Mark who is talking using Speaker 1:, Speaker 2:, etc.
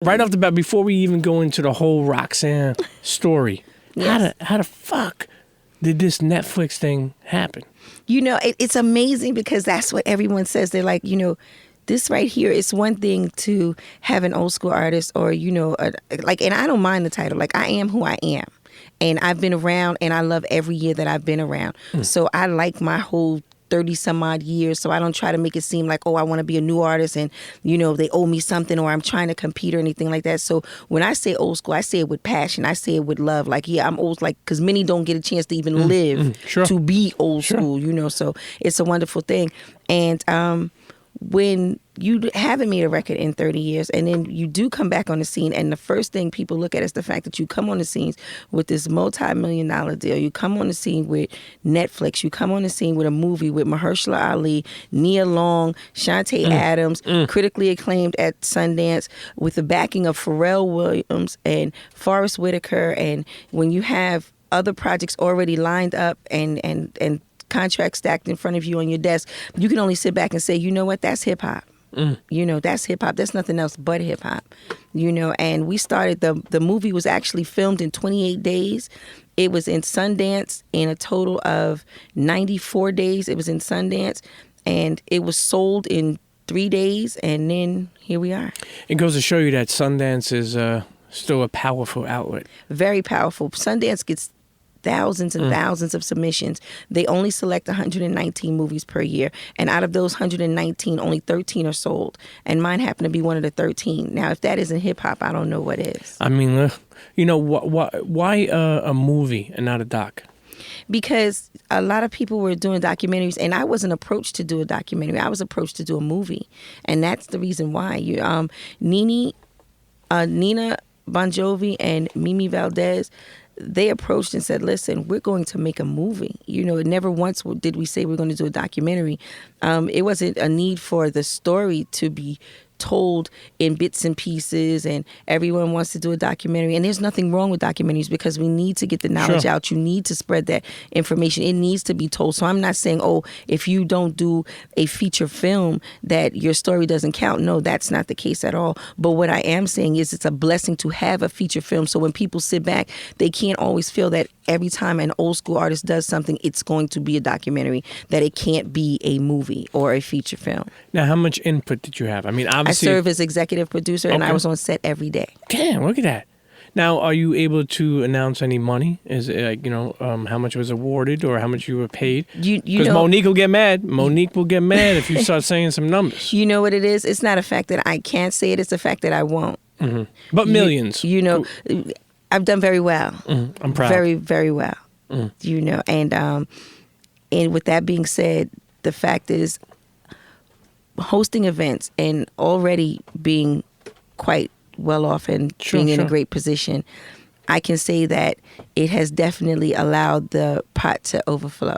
Speaker 1: Right off the bat, before we even go into the whole Roxanne story,
Speaker 2: Yes.
Speaker 1: how the fuck did this Netflix thing happen?
Speaker 2: You know, it's amazing because that's what everyone says. They're like, you know, this right here, it's one thing to have an old school artist or, you know, like, and I don't mind the title. Like, I am who I am. And I've been around and I love every year that I've been around. So I like my whole 30 some odd years. So I don't try to make it seem like, oh, I want to be a new artist and, you know, they owe me something or I'm trying to compete or anything like that. So when I say old school, I say it with passion. I say it with love. Like, yeah, I'm old, like, because many don't get a chance to even live
Speaker 1: Sure.
Speaker 2: to be old school, you know, so it's a wonderful thing. And when you haven't made a record in 30 years and then you do come back on the scene and the first thing people look at is the fact that you come on the scenes with this multi-million-dollar deal. You come on the scene with Netflix. You come on the scene with a movie with Mahershala Ali, Nia Long, Shanté Adams, critically acclaimed at Sundance with the backing of Pharrell Williams and Forrest Whitaker. And when you have other projects already lined up and contracts stacked in front of you on your desk, you can only sit back and say, you know what, that's hip hop. You know, that's hip hop. That's nothing else but hip hop. You know, and we started, the movie was actually filmed in 28 days. It was in Sundance in a total of 94 days. It was in Sundance and it was sold in 3 days. And then here we are.
Speaker 1: It goes to show you that Sundance is still a powerful outlet.
Speaker 2: Very powerful. Sundance gets thousands and thousands of submissions. They only select 119 movies per year. And out of those 119, only 13 are sold. And mine happened to be one of the 13. Now, if that isn't hip hop, I don't know what is.
Speaker 1: I mean, you know, why a movie and not a doc?
Speaker 2: Because a lot of people were doing documentaries, and I wasn't approached to do a documentary. I was approached to do a movie. And that's the reason why. Nina Bon Jovi and Mimi Valdez, they approached and said, listen, we're going to make a movie. You know, never once did we say we're going to do a documentary. It wasn't a need for the story to be told in bits and pieces, and everyone wants to do a documentary. And there's nothing wrong with documentaries because we need to get the knowledge out. You need to spread that information. It needs to be told. So I'm not saying, oh, if you don't do a feature film that your story doesn't count. No, that's not the case at all. But what I am saying is it's a blessing to have a feature film. So when people sit back, they can't always feel that every time an old school artist does something, it's going to be a documentary, that it can't be a movie or a feature film.
Speaker 1: Now, how much input did you have? I mean, obviously,
Speaker 2: I serve as executive producer, and I was on set every day.
Speaker 1: Damn, look at that. Now, are you able to announce any money? Is it like, you know, how much was awarded or how much you were paid? Because Monique will get mad. Monique will get mad if you start saying some numbers.
Speaker 2: You know what it is? It's not a fact that I can't say it. It's the fact that I won't.
Speaker 1: But millions.
Speaker 2: You know, I've done very well.
Speaker 1: I'm proud.
Speaker 2: Very, very well. You know, and with that being said, the fact is, hosting events and already being quite well off and being in a great position, I can say that it has definitely allowed the pot to overflow.